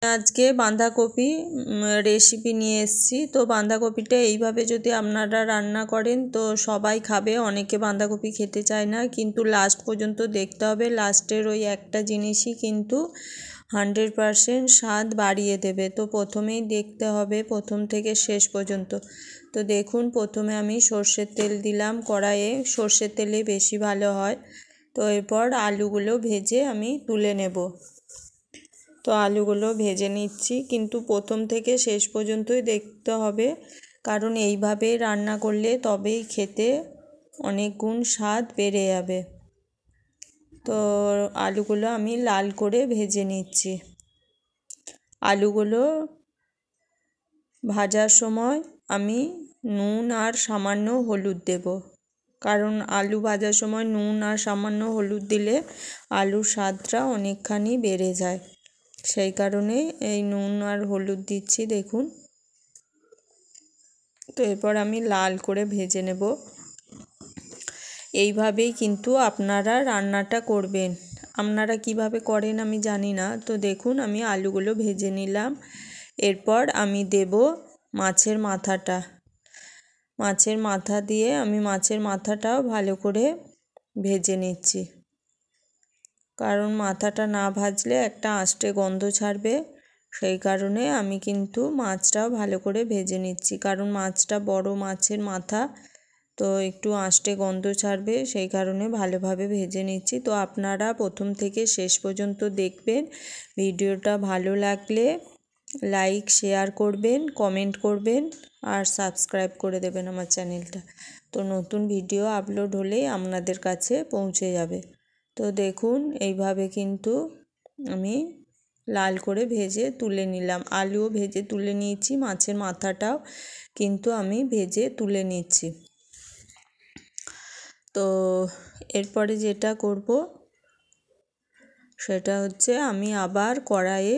আজকে বাঁধাকপি রেসিপি নিয়ে এসেছি। তো বাঁধাকপিটা এইভাবে যদি আপনারা রান্না করেন তো সবাই খাবে। অনেকে বাঁধাকপি খেতে চায় না, কিন্তু লাস্ট পর্যন্ত দেখতে হবে। লাস্টের ওই একটা জিনিসই কিন্তু 100% স্বাদ বাড়িয়ে দেবে। তো প্রথমেই দেখতে হবে প্রথম থেকে শেষ পর্যন্ত। তো দেখুন, প্রথমে আমি সর্ষের তেল দিলাম কড়াইয়ে। সর্ষের তেলে বেশি ভালো হয়। তো এরপর আলুগুলো ভেজে আমি তুলে নেব। তো আলুগুলো ভেজে নিচ্ছি, কিন্তু প্রথম থেকে শেষ পর্যন্তই দেখতে হবে, কারণ এইভাবে রান্না করলে তবেই খেতে অনেক গুণ স্বাদ বেড়ে যাবে। তো আলুগুলো আমি লাল করে ভেজে নিচ্ছি। আলুগুলো ভাজার সময় আমি নুন আর সামান্য হলুদ দেব, কারণ আলু ভাজার সময় নুন আর সামান্য হলুদ দিলে আলুর স্বাদটা অনেকখানি বেড়ে যায়। সেই কারণে এই নুন আর হলুদ দিচ্ছি, দেখুন। তো এরপর আমি লাল করে ভেজে নেব। এইভাবেই কিন্তু আপনারা রান্নাটা করবেন। আপনারা কিভাবে করেন আমি জানি না। তো দেখুন, আমি আলুগুলো ভেজে নিলাম। এরপর আমি দেব মাছের মাথাটা। মাছের মাথা দিয়ে আমি মাছের মাথাটাও ভালো করে ভেজে নিচ্ছি, কারণ মাথাটা না ভাজলে একটা আষ্টে গন্ধ ছাড়বে। সেই কারণে আমি কিন্তু মাছটাও ভালো করে ভেজে নিচ্ছি, কারণ মাছটা বড় মাছের মাথা, তো একটু আষ্টে গন্ধ ছাড়বে। সেই কারণে ভালোভাবে ভেজে নিচ্ছি। তো আপনারা প্রথম থেকে শেষ পর্যন্ত দেখবেন। ভিডিওটা ভালো লাগলে লাইক শেয়ার করবেন, কমেন্ট করবেন আর সাবস্ক্রাইব করে দেবেন আমার চ্যানেলটা। তো নতুন ভিডিও আপলোড হলেই আপনাদের কাছে পৌঁছে যাবে। তো দেখুন, এইভাবে কিন্তু আমি লাল করে ভেজে তুলে নিলাম। আলুও ভেজে তুলে নিয়েছি, মাছের মাথাটাও কিন্তু আমি ভেজে তুলে নিচ্ছি। তো এরপরে যেটা করব সেটা হচ্ছে, আমি আবার কড়াইয়ে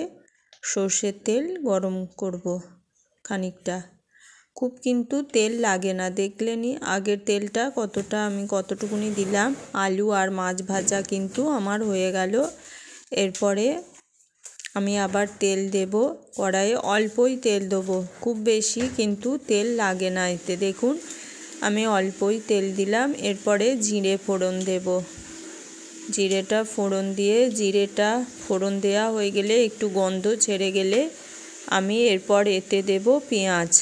সর্ষের তেল গরম করব খানিকটা। খুব কিন্তু তেল লাগে না, দেখলেনই আগের তেলটা আমি কতটুকুনি দিলাম। আলু আর মাছ ভাজা কিন্তু আমার হয়ে গেল। এরপরে আমি আবার তেল দেব কড়াইয়ে। অল্পই তেল দেবো, খুব বেশি কিন্তু তেল লাগে না এতে। দেখুন, আমি অল্পই তেল দিলাম। এরপরে জিরে ফোড়ন দেব। জিরেটা ফোড়ন দিয়ে, জিরেটা ফোড়ন দেওয়া হয়ে গেলে, একটু গন্ধ ছেড়ে গেলে আমি এরপর এতে দেব পেঁয়াজ।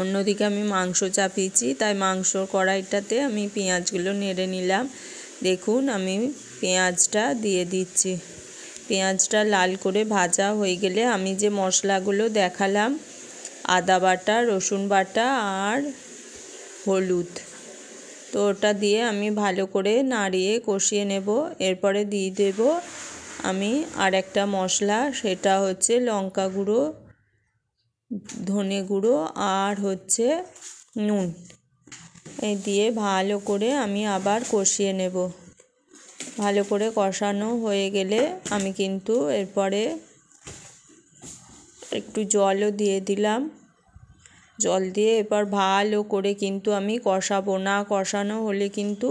অন্যদিকে আমি মাংস চাপিয়েছি, তাই মাংসর কড়াইটাতে আমি পেঁয়াজগুলো নেড়ে নিলাম। দেখুন, আমি পেঁয়াজটা দিয়ে দিচ্ছি। পেঁয়াজটা লাল করে ভাজা হয়ে গেলে আমি যে মশলাগুলো দেখালাম, আদা বাটা, রসুন বাটা আর হলুদ, তো ওটা দিয়ে আমি ভালো করে নাড়িয়ে কষিয়ে নেব। এরপরে দিয়ে দেব আমি আর একটা মশলা, সেটা হচ্ছে লঙ্কা গুঁড়ো, ধনে গুঁড়ো আর হচ্ছে নুন। এই দিয়ে ভালো করে আমি আবার কষিয়ে নেব। ভালো করে কষানো হয়ে গেলে আমি কিন্তু এরপরে একটু জলও দিয়ে দিলাম। জল দিয়ে এবার ভালো করে কিন্তু আমি কষাবো। না কষানো হলে কিন্তু,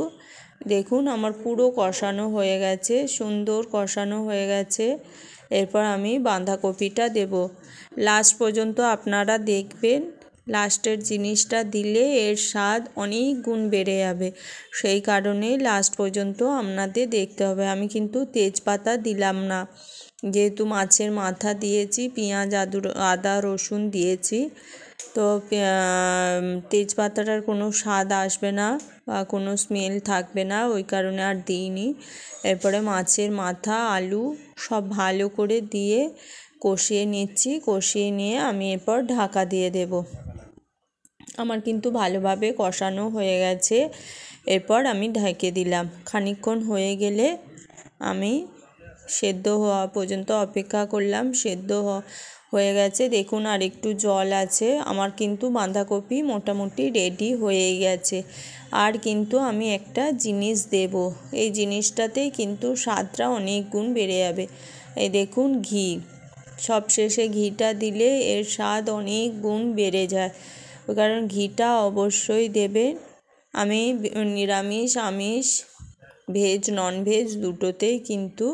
দেখুন আমার পুরো কষানো হয়ে গেছে, সুন্দর কষানো হয়ে গেছে। এরপর আমি বাঁধাকপিটা দেব। লাস্ট পর্যন্ত আপনারা দেখবেন, লাস্টের জিনিসটা দিলে এর স্বাদ অনেক গুণ বেড়ে যাবে। সেই কারণে লাস্ট পর্যন্ত আপনাদের দেখতে হবে। আমি কিন্তু তেজপাতা দিলাম না, যেহেতু মাছের মাথা দিয়েছি, পেঁয়াজ আদা রসুন দিয়েছি। তো তেজপাতাটার কোনো স্বাদ আসবে না বা কোনো স্মেল থাকবে না, ওই কারণে আর দিইনি। এরপরে মাছের মাথা, আলু সব ভালো করে দিয়ে কষিয়ে নিচ্ছি। কষিয়ে নিয়ে আমি এরপর ঢাকা দিয়ে দেব। আমার কিন্তু ভালোভাবে কষানো হয়ে গেছে। এরপর আমি ঢেকে দিলাম। খানিকক্ষণ হয়ে গেলে আমি সেদ্ধ হওয়া পর্যন্ত অপেক্ষা করলাম। সেদ্ধ হয়ে গেছে, দেখুন আর একটু জল আছে। আমার কিন্তু বাঁধাকপি মোটামুটি রেডি হয়ে গেছে। আর কিন্তু আমি একটা জিনিস দেব, এই জিনিসটাতেই কিন্তু স্বাদটা অনেক গুণ বেড়ে যাবে। এই দেখুন, ঘি। সবশেষে ঘিটা দিলে এর স্বাদ অনেক গুণ বেড়ে যায়, ওই কারণ ঘিটা অবশ্যই দেবেন। আমি নিরামিষ আমিষ ভেজ ননভেজ দুটোতেই কিন্তু